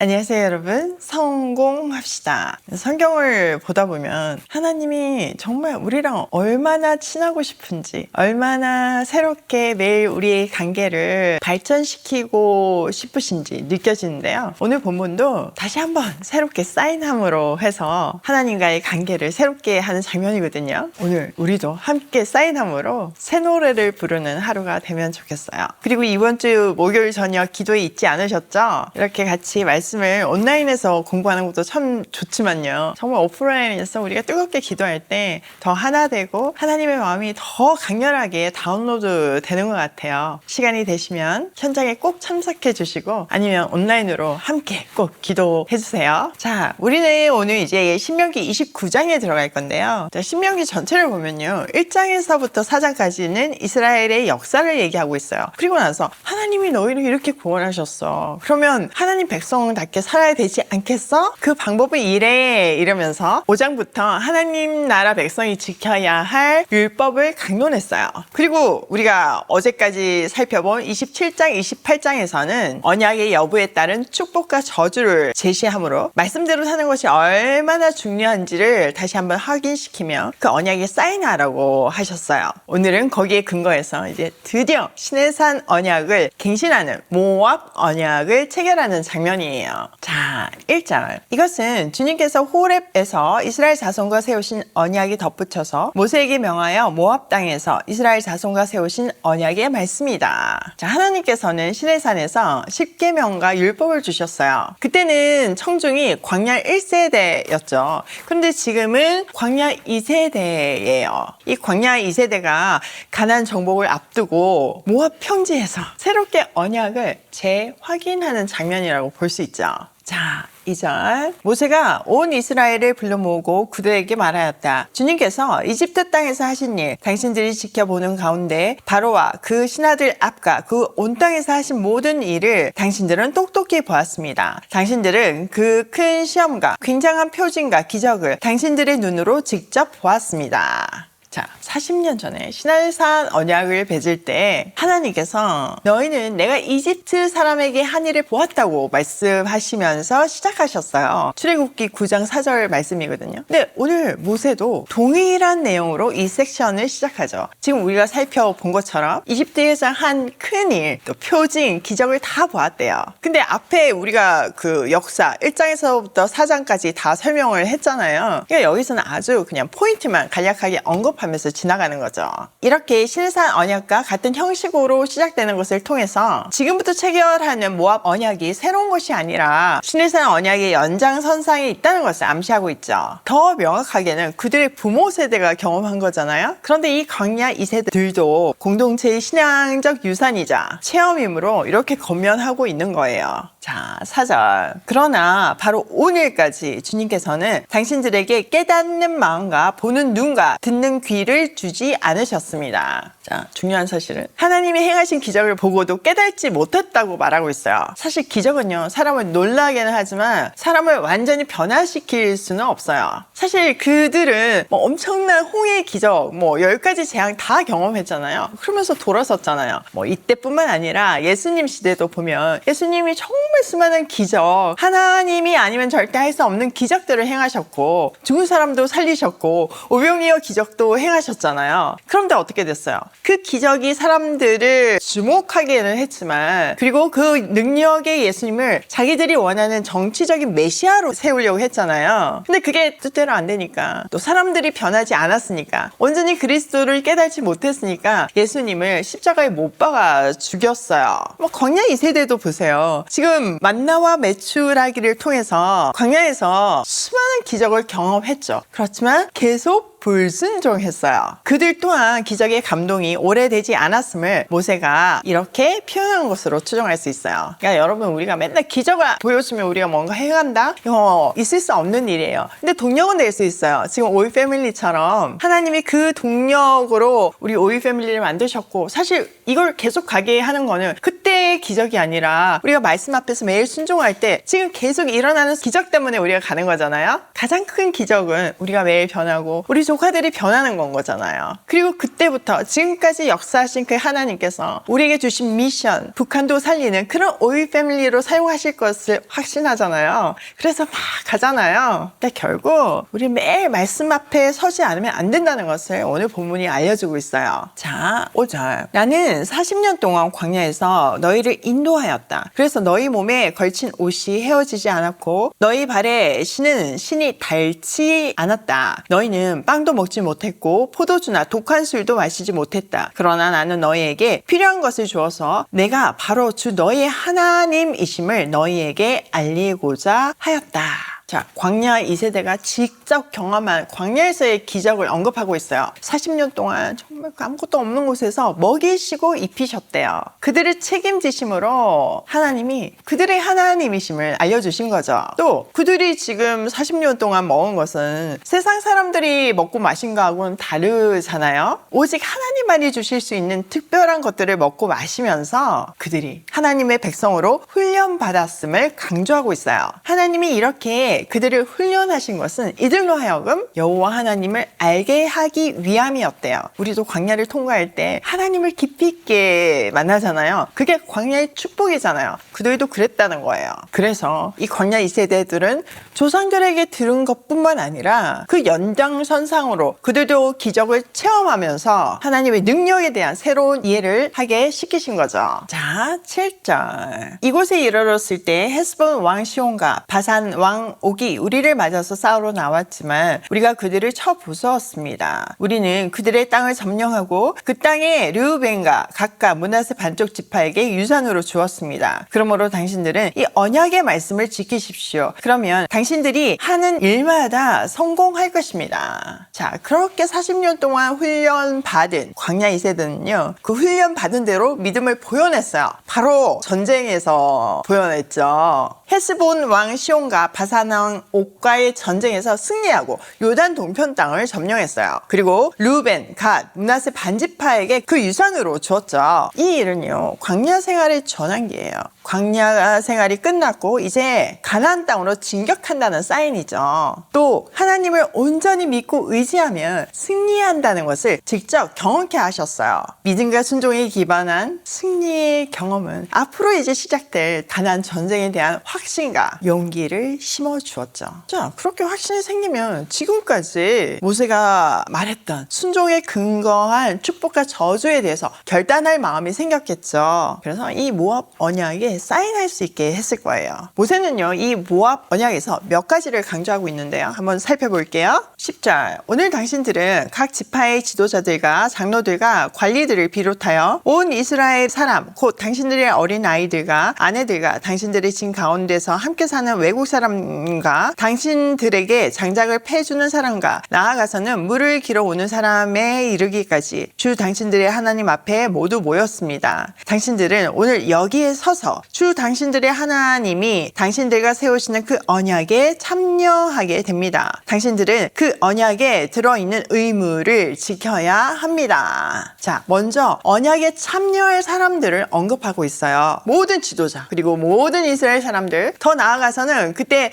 안녕하세요 여러분, 성공합시다. 성경을 보다 보면 하나님이 정말 우리랑 얼마나 친하고 싶은지, 얼마나 새롭게 매일 우리의 관계를 발전시키고 싶으신지 느껴지는데요. 오늘 본문도 다시 한번 새롭게 사인함으로 해서 하나님과의 관계를 새롭게 하는 장면이거든요. 오늘 우리도 함께 사인함으로 새 노래를 부르는 하루가 되면 좋겠어요. 그리고 이번 주 목요일 저녁 기도에 잊지 않으셨죠? 이렇게 같이 말씀을 온라인에서 공부하는 것도 참 좋지만요, 정말 오프라인에서 우리가 뜨겁게 기도할 때 더 하나 되고 하나님의 마음이 더 강렬하게 다운로드 되는 것 같아요. 시간이 되시면 현장에 꼭 참석해 주시고 아니면 온라인으로 함께 꼭 기도해 주세요. 자, 우리는 오늘 이제 신명기 29장에 들어갈 건데요. 자, 신명기 전체를 보면요, 1장에서부터 4장까지는 이스라엘의 역사를 얘기하고 있어요. 그리고 나서 하나님이 너희를 이렇게 구원하셨어, 그러면 하나님 백성답게 살아야 되지 않겠어? 그 방법은 이래, 이러면서 5장부터 하나님 나라 백성이 지켜야 할 율법을 강론했어요. 그리고 우리가 어제까지 살펴본 27장, 28장에서는 언약의 여부에 따른 축복과 저주를 제시하므로 말씀대로 사는 것이 얼마나 중요한지를 다시 한번 확인시키며 그 언약에 사인하라고 하셨어요. 오늘은 거기에 근거해서 이제 드디어 시내산 언약을 갱신하는 모압 언약을 체결하는 장면이에요. 자, 1절. 이것은 주님께서 호렙에서 이스라엘 자손과 세우신 언약이 덧붙여서 모세에게 명하여 모압 땅에서 이스라엘 자손과 세우신 언약의 말씀이다. 자, 하나님께서는 시내산에서 십계명과 율법을 주셨어요. 그때는 청중이 광야 1세대였죠. 그런데 지금은 광야 2세대예요. 이 광야 2세대가 가나안 정복을 앞두고 모압 평지에서 새롭게 언약을 재확인하는 장면이라고 볼 수 있죠. 자, 2절. 모세가 온 이스라엘을 불러 모으고 그들에게 말하였다. 주님께서 이집트 땅에서 하신 일, 당신들이 지켜보는 가운데 바로와 그 신하들 앞과 그 온 땅에서 하신 모든 일을 당신들은 똑똑히 보았습니다. 당신들은 그 큰 시험과 굉장한 표징과 기적을 당신들의 눈으로 직접 보았습니다. 자, 40년 전에 시내산 언약을 맺을 때 하나님께서 너희는 내가 이집트 사람에게 한 일을 보았다고 말씀하시면서 시작하셨어요. 출애굽기 9장 4절 말씀이거든요. 근데 오늘 모세도 동일한 내용으로 이 섹션을 시작하죠. 지금 우리가 살펴본 것처럼 이집트에서 한 큰일, 또 표징, 기적을 다 보았대요. 근데 앞에 우리가 그 역사 1장에서부터 4장까지 다 설명을 했잖아요. 그러니까 여기서는 아주 그냥 포인트만 간략하게 언급하면서 지나가는 거죠. 이렇게 시내산 언약과 같은 형식으로 시작되는 것을 통해서 지금부터 체결하는 모압 언약이 새로운 것이 아니라 시내산 언약의 연장선상에 있다는 것을 암시하고 있죠. 더 명확하게는 그들의 부모 세대가 경험한 거잖아요. 그런데 이 광야 2세들도 공동체의 신앙적 유산이자 체험이므로 이렇게 건면하고 있는 거예요. 자, 4절. 그러나 바로 오늘까지 주님께서는 당신들에게 깨닫는 마음과 보는 눈과 듣는 귀를 주지 않으셨습니다. 자, 중요한 사실은 하나님이 행하신 기적을 보고도 깨닫지 못했다고 말하고 있어요. 사실 기적은요, 사람을 놀라게는 하지만 사람을 완전히 변화시킬 수는 없어요. 사실 그들은 엄청난 홍해의 기적, 10가지 재앙 다 경험했잖아요. 그러면서 돌아섰잖아요. 이때뿐만 아니라 예수님 시대도 보면 예수님이 정말 수많은 기적, 하나님이 아니면 절대 할 수 없는 기적들을 행하셨고 죽은 사람도 살리셨고 오병이어 기적도 행하셨잖아요. 그런데 어떻게 됐어요? 그 기적이 사람들을 주목하기는 했지만, 그리고 그 능력의 예수님을 자기들이 원하는 정치적인 메시아로 세우려고 했잖아요. 근데 그게 뜻대로 안 되니까, 또 사람들이 변하지 않았으니까, 온전히 그리스도를 깨닫지 못했으니까 예수님을 십자가에 못 박아 죽였어요. 광야 2세대도 보세요. 지금 만나와 메추라기를 통해서 광야에서 수많은 기적을 경험했죠. 그렇지만 계속 불순종했어요. 그들 또한 기적의 감동이 오래되지 않았음을 모세가 이렇게 표현한 것으로 추정할 수 있어요. 그러니까 여러분, 우리가 맨날 기적을 보여주면 우리가 뭔가 행한다? 이거 있을 수 없는 일이에요. 근데 동력은 될 수 있어요. 지금 오이 패밀리처럼 하나님이 그 동력으로 우리 오이 패밀리를 만드셨고, 사실 이걸 계속 가게 하는 거는 그때 우리의 기적이 아니라 우리가 말씀 앞에서 매일 순종할 때 지금 계속 일어나는 기적 때문에 우리가 가는 거잖아요. 가장 큰 기적은 우리가 매일 변하고 우리 조카들이 변하는 건 거잖아요. 그리고 그때부터 지금까지 역사하신 그 하나님께서 우리에게 주신 미션, 북한도 살리는 그런 오일 패밀리로 사용하실 것을 확신하잖아요. 그래서 막 가잖아요. 근데 결국 우리 매일 말씀 앞에 서지 않으면 안 된다는 것을 오늘 본문이 알려주고 있어요. 자, 5절. 나는 40년 동안 광야에서 너희를 인도하였다. 그래서 너희 몸에 걸친 옷이 헤어지지 않았고 너희 발에 신은 신이 닳지 않았다. 너희는 빵도 먹지 못했고 포도주나 독한 술도 마시지 못했다. 그러나 나는 너희에게 필요한 것을 주어서 내가 바로 주 너희의 하나님이심을 너희에게 알리고자 하였다. 자, 광야 2세대가 직접 경험한 광야에서의 기적을 언급하고 있어요. 40년 동안 정말 아무것도 없는 곳에서 먹이시고 입히셨대요. 그들을 책임지심으로 하나님이 그들의 하나님이심을 알려주신 거죠. 또 그들이 지금 40년 동안 먹은 것은 세상 사람들이 먹고 마신 거하고는 다르잖아요. 오직 하나님만이 주실 수 있는 특별한 것들을 먹고 마시면서 그들이 하나님의 백성으로 훈련받았음을 강조하고 있어요. 하나님이 이렇게 그들을 훈련하신 것은 이들로 하여금 여호와 하나님을 알게 하기 위함이었대요. 우리도 광야를 통과할 때 하나님을 깊이 있게 만나잖아요. 그게 광야의 축복이잖아요. 그들도 그랬다는 거예요. 그래서 이 광야 2세대들은 조상들에게 들은 것뿐만 아니라 그 연장선상으로 그들도 기적을 체험하면서 하나님의 능력에 대한 새로운 이해를 하게 시키신 거죠. 자, 7절. 이곳에 이르렀을 때 헤스본 왕 시온과 바산 왕 옥이 우리를 맞아서 싸우러 나왔지만 우리가 그들을 쳐 부수었습니다. 우리는 그들의 땅을 점령하고 그 땅에 르우벤과 각각 므낫세 반쪽 지파에게 유산으로 주었습니다. 그러므로 당신들은 이 언약의 말씀을 지키십시오. 그러면 당신들이 하는 일마다 성공할 것입니다. 자, 그렇게 40년 동안 훈련받은 광야 2세대는요, 그 훈련받은 대로 믿음을 보여냈어요. 바로 전쟁에서 보여냈죠. 헤스본 왕 시온과 바산 왕 옥과의 전쟁에서 승리하고 요단 동편 땅을 점령했어요. 그리고 르우벤, 갓, 므낫세 반지파에게 그 유산으로 주었죠. 이 일은요, 광야 생활의 전환기예요. 광야 생활이 끝났고 이제 가나안 땅으로 진격한다는 사인이죠. 또 하나님을 온전히 믿고 의지하면 승리한다는 것을 직접 경험케 하셨어요. 믿음과 순종에 기반한 승리의 경험은 앞으로 이제 시작될 가나안 전쟁에 대한 확신과 용기를 심어주었죠. 자, 그렇게 확신이 생기면 지금까지 모세가 말했던 순종에 근거한 축복과 저주에 대해서 결단할 마음이 생겼겠죠. 그래서 이 모압 언약에 사인할 수 있게 했을 거예요. 모세는요, 이 모압 언약에서 몇 가지를 강조하고 있는데요. 한번 살펴볼게요. 10절. 오늘 당신들은 각 지파의 지도자들과 장로들과 관리들을 비롯하여 온 이스라엘 사람, 곧 당신들의 어린 아이들과 아내들과 당신들의 진 가운데서 함께 사는 외국 사람과 당신들에게 장작을 패주는 사람과 나아가서는 물을 길어 오는 사람에 이르기까지 주 당신들의 하나님 앞에 모두 모였습니다. 당신들은 오늘 여기에 서서 주 당신들의 하나님이 당신들과 세우시는 그 언약에 참여하게 됩니다. 당신들은 그 언약에 들어있는 의무를 지켜야 합니다. 자, 먼저 언약에 참여할 사람들을 언급하고 있어요. 모든 지도자, 그리고 모든 이스라엘 사람들, 더 나아가서는 그때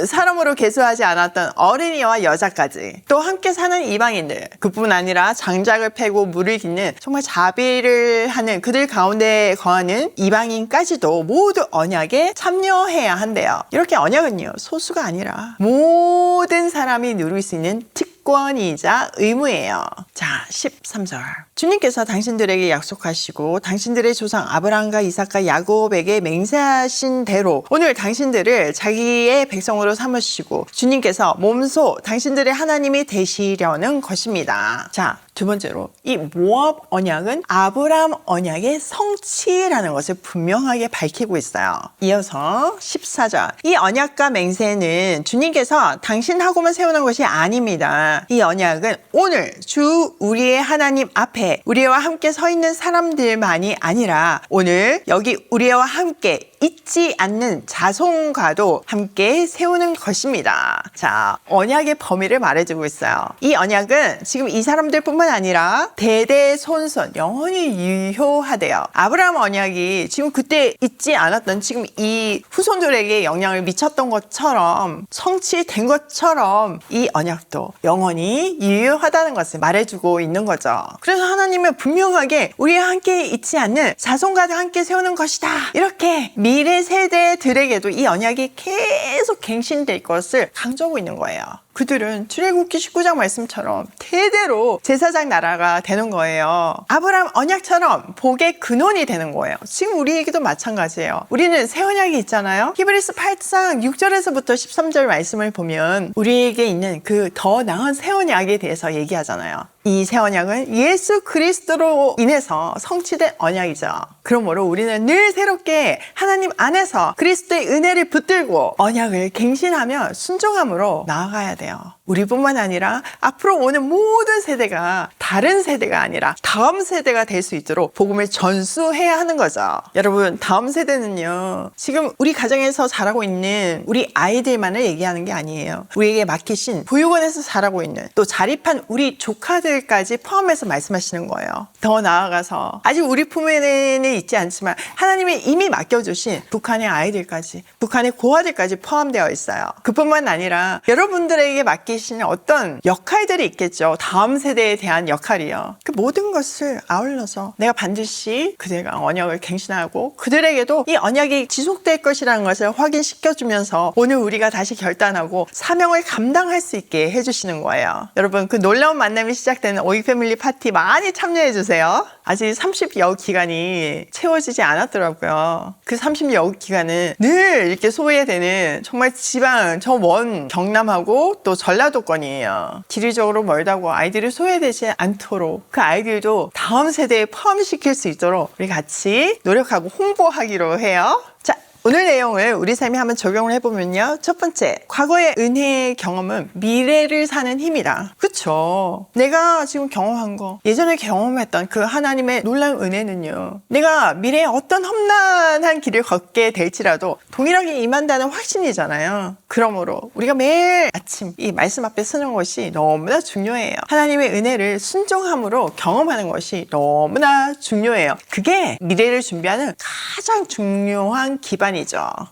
사람으로 계수하지 않았던 어린이와 여자까지, 또 함께 사는 이방인들, 그뿐 아니라 장작을 패고 물을 깃는 정말 자비를 하는 그들 가운데 거하는 이방인까지도 모두 언약에 참여해야 한대요. 이렇게 언약은요, 소수가 아니라 모든 사람이 누릴 수 있는 특권이자 의무예요. 자, 13절. 주님께서 당신들에게 약속하시고 당신들의 조상 아브라함과 이삭과 야곱에게 맹세하신 대로 오늘 당신들을 자기의 백성으로 삼으시고 주님께서 몸소 당신들의 하나님이 되시려는 것입니다. 자, 두 번째로 이 모압 언약은 아브라함 언약의 성취라는 것을 분명하게 밝히고 있어요. 이어서 14절. 이 언약과 맹세는 주님께서 당신하고만 세우는 것이 아닙니다. 이 언약은 오늘 주 우리의 하나님 앞에 우리와 함께 서 있는 사람들만이 아니라 오늘 여기 우리와 함께 잊지 않는 자손과도 함께 세우는 것입니다. 자, 언약의 범위를 말해주고 있어요. 이 언약은 지금 이 사람들뿐만 아니라 대대손손 영원히 유효하대요. 아브라함 언약이 지금 그때 잊지 않았던 지금 이 후손들에게 영향을 미쳤던 것처럼 성취된 것처럼 이 언약도 영원히 유효하다는 것을 말해주고 있는 거죠. 그래서 하나님은 분명하게 우리와 함께 잊지 않는 자손과 함께 세우는 것이다. 이렇게 미래 세대들에게도 이 언약이 계속 갱신될 것을 강조하고 있는 거예요. 그들은 출애굽기 19장 말씀처럼 대대로 제사장 나라가 되는 거예요. 아브라함 언약처럼 복의 근원이 되는 거예요. 지금 우리에게도 마찬가지예요. 우리는 새 언약이 있잖아요. 히브리서 8장 6절에서부터 13절 말씀을 보면 우리에게 있는 그 더 나은 새 언약에 대해서 얘기하잖아요. 이 새 언약은 예수 그리스도로 인해서 성취된 언약이죠. 그러므로 우리는 늘 새롭게 하나님 안에서 그리스도의 은혜를 붙들고 언약을 갱신하며 순종함으로 나아가야 돼요. 우리뿐만 아니라 앞으로 오는 모든 세대가 다른 세대가 아니라 다음 세대가 될 수 있도록 복음을 전수해야 하는 거죠. 여러분, 다음 세대는요, 지금 우리 가정에서 자라고 있는 우리 아이들만을 얘기하는 게 아니에요. 우리에게 맡기신 보육원에서 자라고 있는 또 자립한 우리 조카들까지 포함해서 말씀하시는 거예요. 더 나아가서 아직 우리 품에는 있지 않지만 하나님이 이미 맡겨주신 북한의 아이들까지, 북한의 고아들까지 포함되어 있어요. 그뿐만 아니라 여러분들에게 맡기신 어떤 역할들이 있겠죠. 다음 세대에 대한 역할이요. 그 모든 것을 아울러서 내가 반드시 그들과 언약을 갱신하고 그들에게도 이 언약이 지속될 것이라는 것을 확인시켜주면서 오늘 우리가 다시 결단하고 사명을 감당할 수 있게 해주시는 거예요. 여러분, 그 놀라운 만남이 시작되는 오이 패밀리 파티 많이 참여해주세요. 아직 30여 기간이 채워지지 않았더라고요. 그 30여 기간은 늘 이렇게 소외되는 정말 지방, 저 먼 경남하고 또 전라도권이에요. 지리적으로 멀다고 아이들이 소외되지 않도록 그 아이들도 다음 세대에 포함시킬 수 있도록 우리 같이 노력하고 홍보하기로 해요. 자, 오늘 내용을 우리 삶에 한번 적용을 해보면요. 첫 번째, 과거의 은혜의 경험은 미래를 사는 힘이다. 그쵸? 내가 지금 경험한 거, 예전에 경험했던 그 하나님의 놀라운 은혜는요, 내가 미래에 어떤 험난한 길을 걷게 될지라도 동일하게 임한다는 확신이잖아요. 그러므로 우리가 매일 아침 이 말씀 앞에 서는 것이 너무나 중요해요. 하나님의 은혜를 순종함으로 경험하는 것이 너무나 중요해요. 그게 미래를 준비하는 가장 중요한 기반이죠.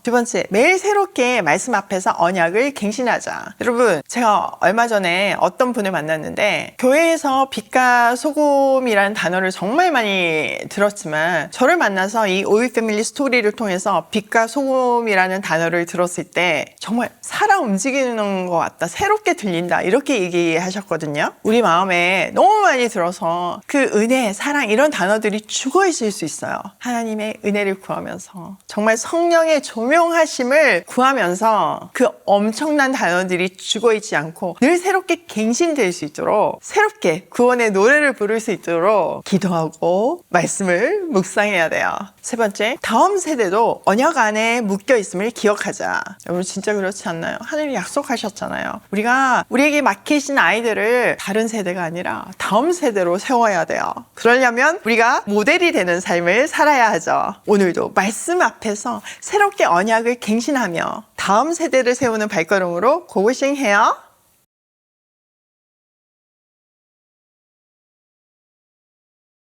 두 번째, 매일 새롭게 말씀 앞에서 언약을 갱신하자. 여러분, 제가 얼마 전에 어떤 분을 만났는데 교회에서 빛과 소금이라는 단어를 정말 많이 들었지만 저를 만나서 이 오일 패밀리 스토리를 통해서 빛과 소금이라는 단어를 들었을 때 정말 살아 움직이는 것 같다, 새롭게 들린다, 이렇게 얘기하셨거든요. 우리 마음에 너무 많이 들어서 그 은혜, 사랑 이런 단어들이 죽어 있을 수 있어요. 하나님의 은혜를 구하면서 정말 성령의 조명하심을 구하면서 그 엄청난 단어들이 죽어있지 않고 늘 새롭게 갱신될 수 있도록 새롭게 구원의 노래를 부를 수 있도록 기도하고 말씀을 묵상해야 돼요. 세 번째, 다음 세대도 언약 안에 묶여 있음을 기억하자. 여러분, 진짜 그렇지 않나요? 하나님이 약속하셨잖아요. 우리에게 맡기신 아이들을 다른 세대가 아니라 다음 세대로 세워야 돼요. 그러려면 우리가 모델이 되는 삶을 살아야 하죠. 오늘도 말씀 앞에서 새롭게 언약을 갱신하며 다음 세대를 세우는 발걸음으로 고고싱해요.